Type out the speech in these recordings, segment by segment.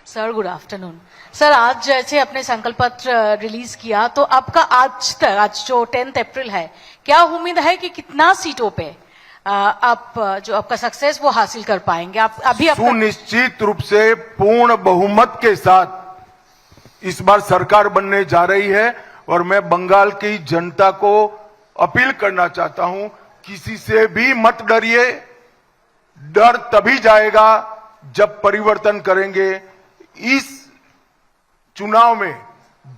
Sir good afternoon. Sir आज जैसे अपने संकल्प पत्र रिलीज किया तो आपका आज जो 10 अप्रैल है, क्या उम्मीद है कि कितना सीटों पे आप जो आपका सक्सेस वो हासिल कर पाएंगे? आप अभी सुनिश्चित रूप से पूर्ण बहुमत के साथ इस बार सरकार बनने जा रही है और मैं बंगाल की जनता को अपील करना चाहता हूं, किसी से भी मत डरिए। डर तभी जाएगा जब परिवर्तन करेंगे। इस चुनाव में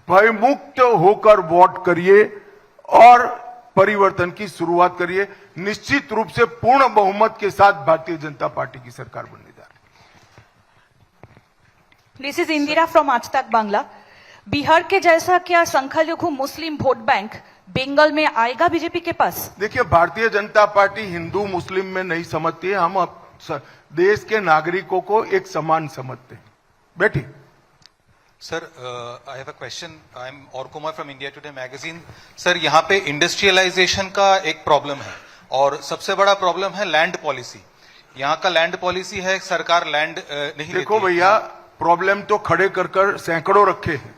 भयमुक्त होकर वोट करिए और परिवर्तन की शुरुआत करिए। निश्चित रूप से पूर्ण बहुमत के साथ भारतीय जनता पार्टी की सरकार बनने जा रही है। दिस इज इंदिरा फ्रॉम आज तक बांग्ला। बिहार के जैसा क्या संख्यालघु मुस्लिम वोट बैंक बंगाल में आएगा बीजेपी के पास? देखिए, भारतीय जनता पार्टी हिंदू मुस्लिम में नहीं समझती है। हम देश के नागरिकों को एक समान समझते हैं। बैठी। Sir, I have a question. I am और Kumar from India Today magazine. Sir, यहाँ पे इंडस्ट्रियलाइजेशन का एक प्रॉब्लम है और सबसे बड़ा प्रॉब्लम है लैंड पॉलिसी। यहाँ का लैंड पॉलिसी है, सरकार लैंड नहीं देखो भैया, प्रॉब्लम तो खड़े कर सैकड़ों रखे हैं।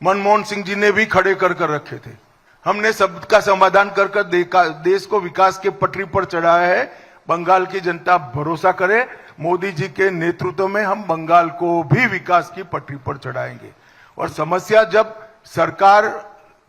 मनमोहन सिंह जी ने भी खड़े कर रखे थे। हमने सबका समाधान कर देश को विकास के पटरी पर चढ़ाया है। बंगाल की जनता भरोसा करे, मोदी जी के नेतृत्व में हम बंगाल को भी विकास की पटरी पर चढ़ाएंगे। और समस्या जब सरकार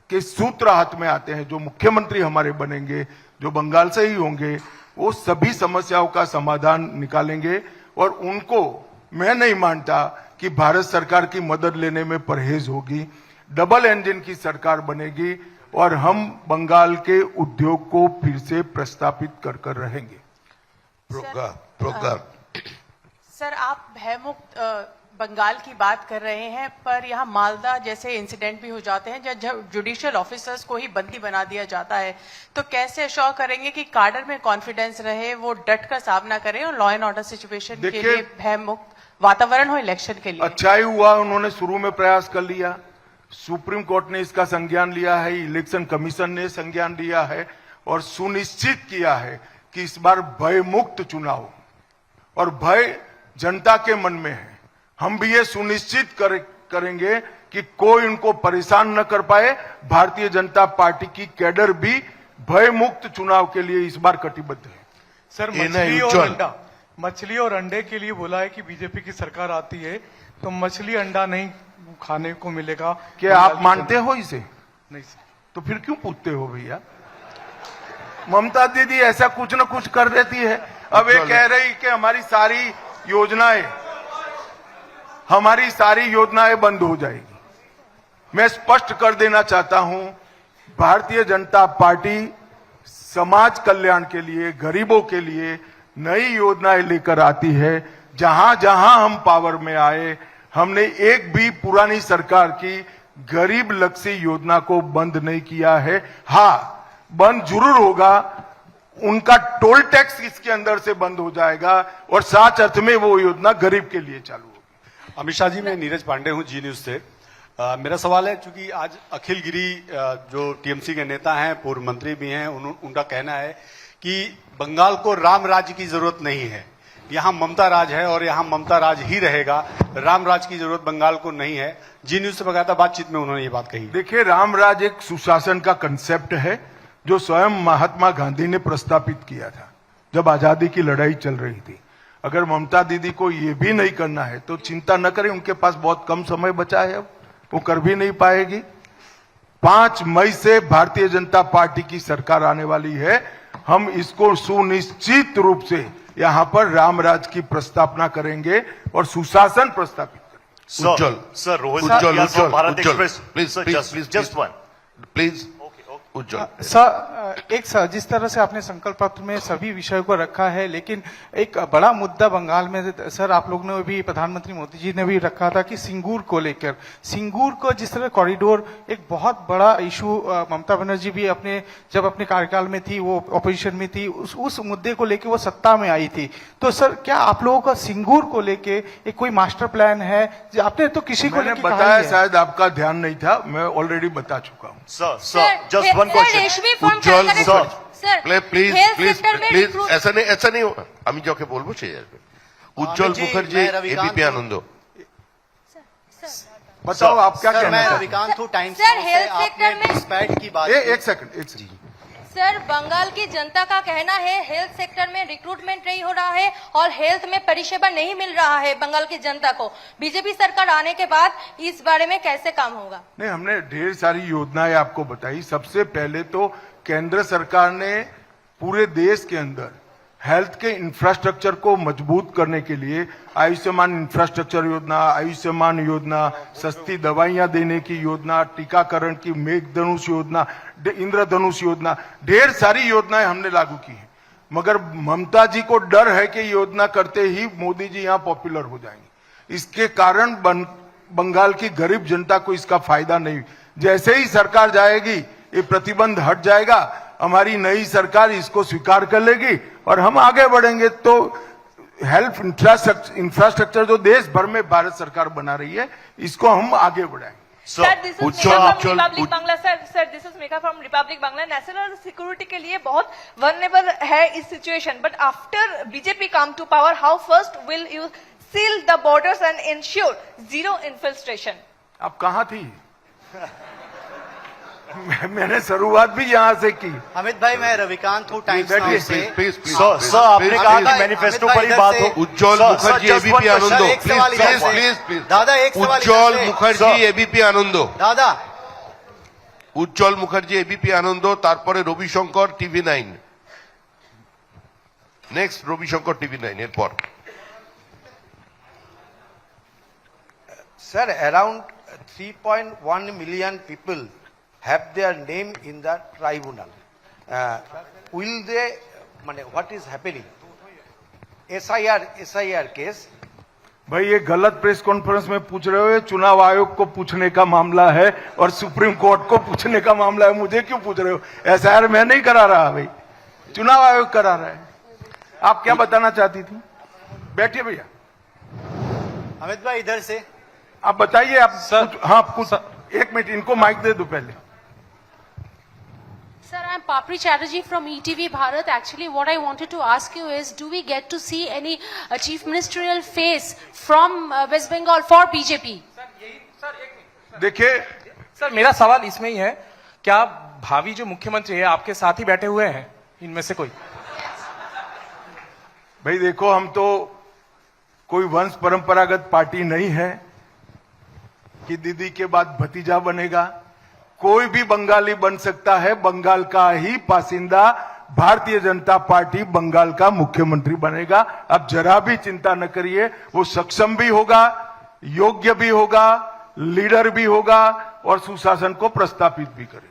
के सूत्र हाथ में आते हैं, जो मुख्यमंत्री हमारे बनेंगे, जो बंगाल से ही होंगे, वो सभी समस्याओं का समाधान निकालेंगे। और उनको मैं नहीं मानता कि भारत सरकार की मदद लेने में परहेज होगी। डबल इंजन की सरकार बनेगी और हम बंगाल के उद्योग को फिर से प्रस्तापित कर रहेंगे। सर, आप भयमुक्त बंगाल की बात कर रहे हैं, पर यहाँ मालदा जैसे इंसिडेंट भी हो जाते हैं जब जुडिशियल ऑफिसर्स को ही बंदी बना दिया जाता है, तो कैसे अश्योर करेंगे कि काडर में कॉन्फिडेंस रहे, वो डट कर सामना करें और लॉ एंड ऑर्डर सिचुएशन के लिए भयमुक्त वातावरण हो इलेक्शन के लिए? अच्छा ही हुआ उन्होंने शुरू में प्रयास कर लिया। सुप्रीम कोर्ट ने इसका संज्ञान लिया है, इलेक्शन कमीशन ने संज्ञान लिया है और सुनिश्चित किया है कि इस बार भयमुक्त चुनाव, और भय जनता के मन में है। हम भी ये सुनिश्चित करेंगे कि कोई उनको परेशान न कर पाए। भारतीय जनता पार्टी की कैडर भी भयमुक्त चुनाव के लिए इस बार कटिबद्ध है। सर, मछली और अंडे के लिए बोला है कि बीजेपी की सरकार आती है तो मछली अंडा नहीं खाने को मिलेगा। क्या आप मानते हो इसे? नहीं सर। तो फिर क्यों पूछते हो भैया? ममता दीदी ऐसा कुछ न कुछ कर देती है। अब ये कह रही कि हमारी सारी योजनाएं बंद हो जाएगी। मैं स्पष्ट कर देना चाहता हूं, भारतीय जनता पार्टी समाज कल्याण के लिए, गरीबों के लिए नई योजनाएं लेकर आती है। जहां जहां हम पावर में आए, हमने एक भी पुरानी सरकार की गरीब लक्ष्य योजना को बंद नहीं किया है। हाँ, बंद जरूर होगा, उनका टोल टैक्स इसके अंदर से बंद हो जाएगा और साथ अर्थ में वो योजना गरीब के लिए चालू होगी। अमित शाह जी, मैं नीरज पांडे हूं, जी न्यूज से। मेरा सवाल है, चूंकि आज अखिल गिरी जो टीएमसी के नेता हैं, पूर्व मंत्री भी हैं, उनका कहना है कि बंगाल को राम राज्य की जरूरत नहीं है, यहाँ ममता राज है और यहाँ ममता राज ही रहेगा, राम राज की जरूरत बंगाल को नहीं है। जी न्यूज से बकायदा बातचीत में उन्होंने ये बात कही। देखिए, राम राज एक सुशासन का कंसेप्ट है जो स्वयं महात्मा गांधी ने प्रस्तापित किया था जब आजादी की लड़ाई चल रही थी। अगर ममता दीदी को ये भी नहीं करना है तो चिंता न करें, उनके पास बहुत कम समय बचा है, अब वो कर भी नहीं पाएगी। 5 मई से भारतीय जनता पार्टी की सरकार आने वाली है। हम इसको सुनिश्चित रूप से यहाँ पर रामराज की प्रस्तावना करेंगे और सुशासन प्रस्तापित करेंगे। Ujjwal sir, Rohit Bharat Express, please just one please. Sir, जिस तरह से आपने संकल्प पत्र में सभी विषयों को रखा है, लेकिन एक बड़ा मुद्दा बंगाल में सर आप लोग ने भी, प्रधानमंत्री मोदी जी ने भी रखा था कि सिंगूर को लेकर, सिंगूर को जिस तरह कॉरिडोर एक बहुत बड़ा इशू, ममता बनर्जी भी जब अपने कार्यकाल में थी, वो ऑपोजिशन में थी, उस मुद्दे को लेकर वो सत्ता में आई थी। तो सर, क्या आप लोगों का सिंगूर को लेके एक कोई मास्टर प्लान है? आपने तो किसी को लेकर बताया, शायद आपका ध्यान नहीं था, मैं ऑलरेडी बता चुका हूँ। Sir, just one Ujjwal please ऐसा नहीं আমি যাকে বলবো সে আসবে। উজ্জ্বল মুখার্জি, এবিপি আনন্দ। बताओ आप क्या सर, कहना मैं चाहते रविकांत हूँ टाइम्स सर, नाउ से। हेल्थ आपने सेक्टर में- घुसपैठ की बात हैं? की। एक सेकंड सर, बंगाल की जनता का कहना है हेल्थ सेक्टर में रिक्रूटमेंट नहीं हो रहा है और हेल्थ में परिषेवा नहीं मिल रहा है बंगाल की जनता को। बीजेपी सरकार आने के बाद इस बारे में कैसे काम होगा? नहीं, हमने ढेर सारी योजनाएं आपको बताई। सबसे पहले तो केंद्र सरकार ने पूरे देश के अंदर हेल्थ के इंफ्रास्ट्रक्चर को मजबूत करने के लिए आयुष्मान इंफ्रास्ट्रक्चर योजना, आयुष्मान योजना, सस्ती दवाइयां देने की योजना, टीकाकरण की मेघधनुष योजना, इंद्रधनुष योजना, ढेर सारी योजनाएं हमने लागू की हैं। मगर ममता जी को डर है कि योजना करते ही मोदी जी यहां पॉपुलर हो जाएंगे। इसके कारण बंगाल की गरीब जनता को इसका फायदा नहीं। जैसे ही सरकार जाएगी ये प्रतिबंध हट जाएगा, हमारी नई सरकार इसको स्वीकार कर लेगी और हम आगे बढ़ेंगे। तो हेल्थ इंफ्रास्ट्रक्चर जो देश भर में भारत सरकार बना रही है, इसको हम आगे बढ़ाएंगे। Sir, this Ujjwal- Republic Bangla sir this is मेका from Republic Bangla. National security के लिए बहुत वनरेबल है इस situation, but after BJP come to power, how fast will you seal the borders and ensure zero infiltration? आप कहां थी? मैंने शुरुआत भी यहां से की। अमित भाई, मैं रविकांत हूँ टाइम्स नाउ बैठिए, से। सर आपने कहा कि मैनिफेस्टो पर ही बात हो। उज्ज्वल मुखर्जी एबीपी आनंद, एक सवाल इधर से। प्लीज दादा, एक सवाल इधर उज्ज्वल से। मुखर्जी एबीपी आनंद, दादा, উজ্জ্বল মুখার্জি এবিপি আনন্দ, তারপরে Ravishankar TV 9, next Ravishankar TV 9 এরপর। Sir, around 3.1 million people have their name in the tribunal. Will they, what is happening? SIR case. भाई ये गलत प्रेस कॉन्फ्रेंस में पूछ रहे हो, ये चुनाव आयोग को पूछने का मामला है और सुप्रीम कोर्ट को पूछने का मामला है। मुझे क्यों पूछ रहे हो? एसआईआर मैं नहीं करा रहा भाई, चुनाव आयोग करा रहा है। आप क्या बताना चाहती थी? बैठिए भैया। अमित भाई इधर से। आप बताइए। आप हाँ कुछ, एक मिनट इनको माइक दे दो पहले। Sir, I'm Papri Chatterjee from ETV Bharat. Actually, what I wanted to ask you is, do we get to see any chief ministerial face from West Bengal for BJP? देखिए sir, मेरा सवाल इसमें ही है, क्या भावी जो मुख्यमंत्री है आपके साथ ही बैठे हुए हैं इनमें से कोई? भाई देखो, हम तो कोई वंश परंपरागत पार्टी नहीं है कि दीदी के बाद भतीजा बनेगा। कोई भी बंगाली बन सकता है, बंगाल का ही बासिंदा भारतीय जनता पार्टी बंगाल का मुख्यमंत्री बनेगा। अब जरा भी चिंता न करिए, वो सक्षम भी होगा, योग्य भी होगा, लीडर भी होगा और सुशासन को प्रस्तापित भी करेगा।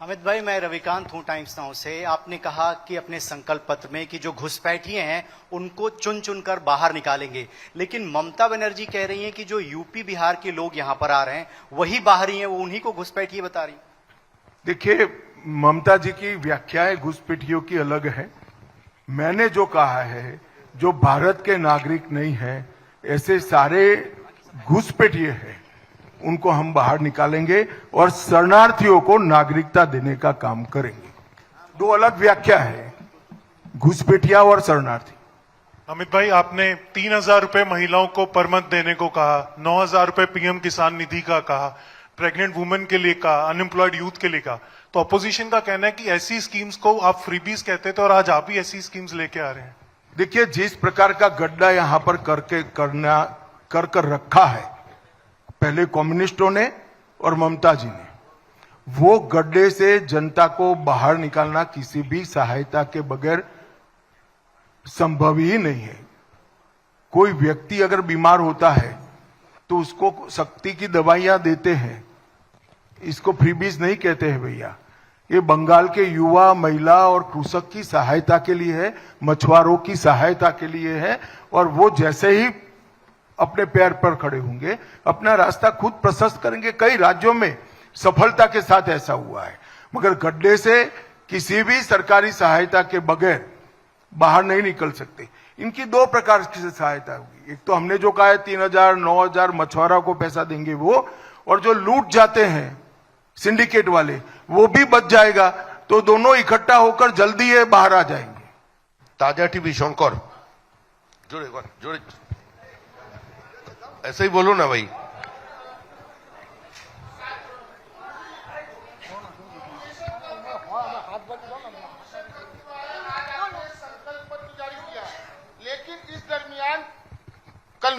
अमित भाई, मैं रविकांत हूँ टाइम्स नाउ से। आपने कहा कि अपने संकल्प पत्र में कि जो घुसपैठिए हैं उनको चुन चुनकर बाहर निकालेंगे, लेकिन ममता बनर्जी कह रही हैं कि जो यूपी बिहार के लोग यहाँ पर आ रहे हैं वही बाहरी हैं, वो उन्हीं को घुसपैठिए बता रही। देखिए, ममता जी की व्याख्याएं घुसपैठियों की अलग है। मैंने जो कहा है, जो भारत के नागरिक नहीं है, ऐसे सारे घुसपैठिए हैं, उनको हम बाहर निकालेंगे और शरणार्थियों को नागरिकता देने का काम करेंगे। दो अलग व्याख्या है, घुसपैठिया और शरणार्थी। अमित भाई, आपने 3,000 रुपए महिलाओं को पर मंथ देने को कहा, 9,000 रुपए पीएम किसान निधि का कहा, प्रेग्नेंट वुमेन के लिए कहा, अनएम्प्लॉयड यूथ के लिए कहा। तो अपोजिशन का कहना है कि ऐसी स्कीम्स को आप फ्रीबीज कहते थे और आज आप ही ऐसी स्कीम्स लेके आ रहे हैं। देखिए, जिस प्रकार का गड्ढा यहां पर कर रखा है पहले कम्युनिस्टों ने और ममता जी ने, वो गड्ढे से जनता को बाहर निकालना किसी भी सहायता के बगैर संभव ही नहीं है। कोई व्यक्ति अगर बीमार होता है तो उसको शक्ति की दवाइयां देते हैं, इसको फ्रीबीज नहीं कहते हैं भैया। ये बंगाल के युवा, महिला और कृषक की सहायता के लिए है, मछुआरों की सहायता के लिए है, और वो जैसे ही अपने पैर पर खड़े होंगे, अपना रास्ता खुद प्रशस्त करेंगे। कई राज्यों में सफलता के साथ ऐसा हुआ है, मगर गड्ढे से किसी भी सरकारी सहायता के बगैर बाहर नहीं निकल सकते। इनकी दो प्रकार की सहायता होगी। एक तो हमने जो कहा है 3,000, 9,000 मछुआरों को पैसा देंगे वो, और जो लूट जाते हैं सिंडिकेट वाले वो भी बच जाएगा। तो दोनों इकट्ठा होकर जल्दी ये बाहर आ जाएंगे। ताजा टीवी शंकर, जोड़े जोड़े, ऐसे ही बोलो ना भाई।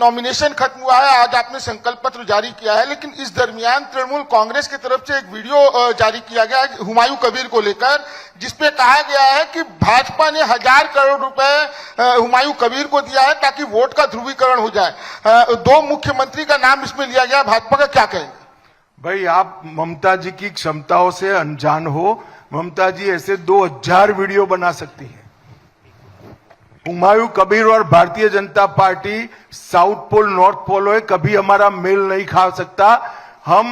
नॉमिनेशन खत्म हुआ है, आज आपने संकल्प पत्र जारी किया है, लेकिन इस दरमियान तृणमूल कांग्रेस की तरफ से एक वीडियो जारी किया गया है हुमायूं कबीर को लेकर, जिसपे कहा गया है कि भाजपा ने 1000 करोड़ रुपए हुमायूं कबीर को दिया है ताकि वोट का ध्रुवीकरण हो जाए। 2 मुख्यमंत्री का नाम इसमें लिया गया, भाजपा का क्या कहेंगे? भाई आप ममता जी की क्षमताओं से अनजान हो। ममता जी ऐसे 2000 वीडियो बना सकती है। हुमायूं कबीर और Bharatiya Janata Party south pole north pole है, कभी हमारा मेल नहीं खा सकता। हम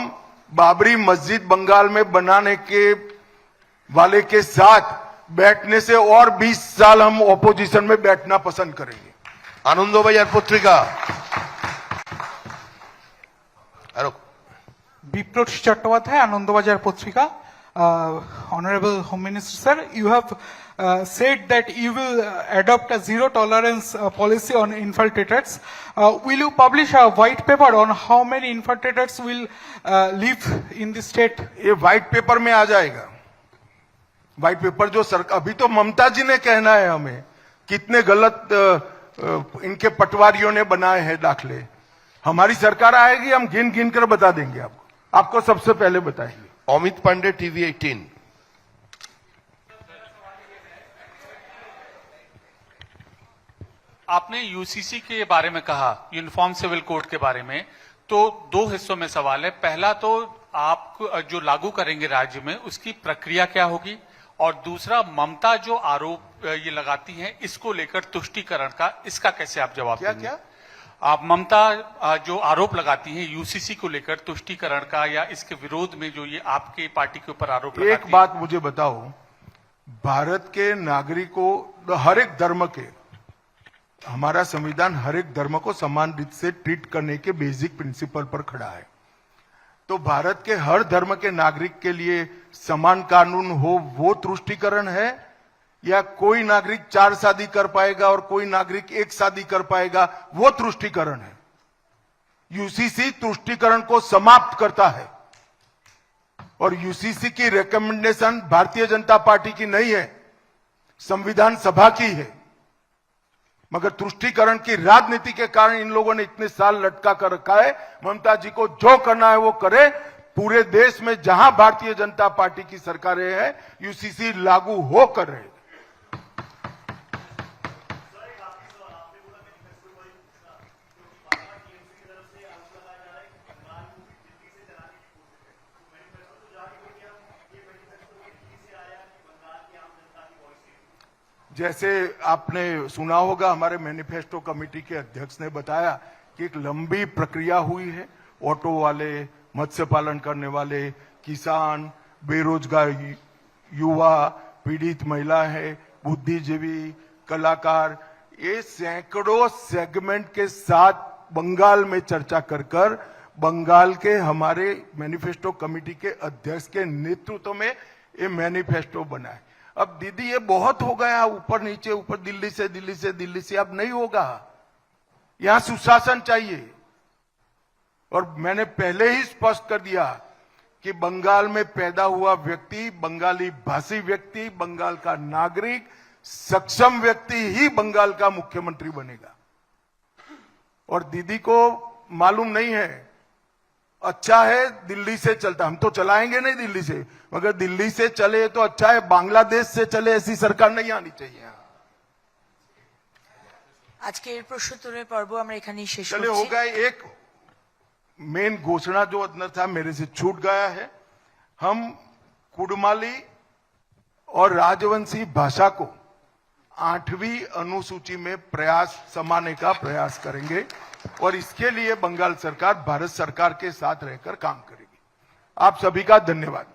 बाबरी मस्जिद बंगाल में बनाने के वाले के साथ बैठने से और 20 साल हम ऑपोजिशन में बैठना पसंद करेंगे। आनंदबाजार पत्रिका বিপ্লব চট্টোপাধ্যায়, আনন্দবাজার পত্রিকা। Honorable Home Minister sir, you have said that you will adopt a zero tolerance policy on infiltrators. Will you publish a white paper on how many infiltrators will live in the state? ये white paper में आ जाएगा। White paper जो सरकार, अभी तो ममता जी ने कहना है हमें कितने गलत इनके पटवारियों ने बनाए हैं दाखले। हमारी सरकार आएगी, हम गिन गिन कर बता देंगे आपको सबसे पहले बताएंगे। अमित पांडे, टीवी 18। आपने यूसीसी के बारे में कहा, यूनिफॉर्म सिविल कोड के बारे में, तो 2 हिस्सों में सवाल है। पहला तो आप जो लागू करेंगे राज्य में, उसकी प्रक्रिया क्या होगी, और दूसरा ममता जो आरोप ये लगाती हैं इसको लेकर तुष्टीकरण का, इसका कैसे आप जवाब देंगे? क्या आप ममता जो आरोप लगाती हैं यूसीसी को लेकर तुष्टीकरण का, या इसके विरोध में जो ये आपके पार्टी के ऊपर आरोप लगाती है? एक बात मुझे बताओ, भारत के नागरिकों, हर एक धर्म के, हमारा संविधान हर एक धर्म को समान रीत से ट्रीट करने के बेसिक प्रिंसिपल पर खड़ा है। तो भारत के हर धर्म के नागरिक के लिए समान कानून हो, वो तुष्टीकरण है? या कोई नागरिक 4 शादी कर पाएगा और कोई नागरिक 1 शादी कर पाएगा, वो तुष्टीकरण है? यूसीसी तुष्टीकरण को समाप्त करता है, और यूसीसी की रिकमेंडेशन भारतीय जनता पार्टी की नहीं है, संविधान सभा की है। मगर तुष्टीकरण की राजनीति के कारण इन लोगों ने इतने साल लटका कर रखा है। ममता जी को जो करना है वो करे। पूरे देश में जहां भारतीय जनता पार्टी की सरकारें हैं, यूसीसी लागू हो कर रहे। जैसे आपने सुना होगा, हमारे मैनिफेस्टो कमेटी के अध्यक्ष ने बताया कि एक लंबी प्रक्रिया हुई है। ऑटो वाले, मत्स्य पालन करने वाले, किसान, बेरोजगार युवा, पीड़ित महिला है, बुद्धिजीवी, कलाकार, ये सैकड़ों सेगमेंट के साथ बंगाल में चर्चा कर बंगाल के हमारे मैनिफेस्टो कमेटी के अध्यक्ष के नेतृत्व में ये मैनिफेस्टो बना है। अब दीदी ये बहुत हो गया, ऊपर नीचे, ऊपर दिल्ली से, अब नहीं होगा। यहां सुशासन चाहिए। और मैंने पहले ही स्पष्ट कर दिया कि बंगाल में पैदा हुआ व्यक्ति, बंगाली भाषी व्यक्ति, बंगाल का नागरिक, सक्षम व्यक्ति ही बंगाल का मुख्यमंत्री बनेगा। और दीदी को मालूम नहीं है, अच्छा है दिल्ली से चलता, हम तो चलाएंगे नहीं दिल्ली से, मगर दिल्ली से चले तो अच्छा है, बांग्लादेश से चले ऐसी सरकार नहीं आनी चाहिए। আজকের প্রশ্নোত্তরের পর্ব আমরা এখানেই শেষ चले हो गए। एक मेन घोषणा जो अंदर था मेरे से छूट गया है। हम कुडमाली और राजवंशी भाषा को 8वीं अनुसूची में समाने का प्रयास करेंगे, और इसके लिए बंगाल सरकार भारत सरकार के साथ रहकर काम करेगी। आप सभी का धन्यवाद।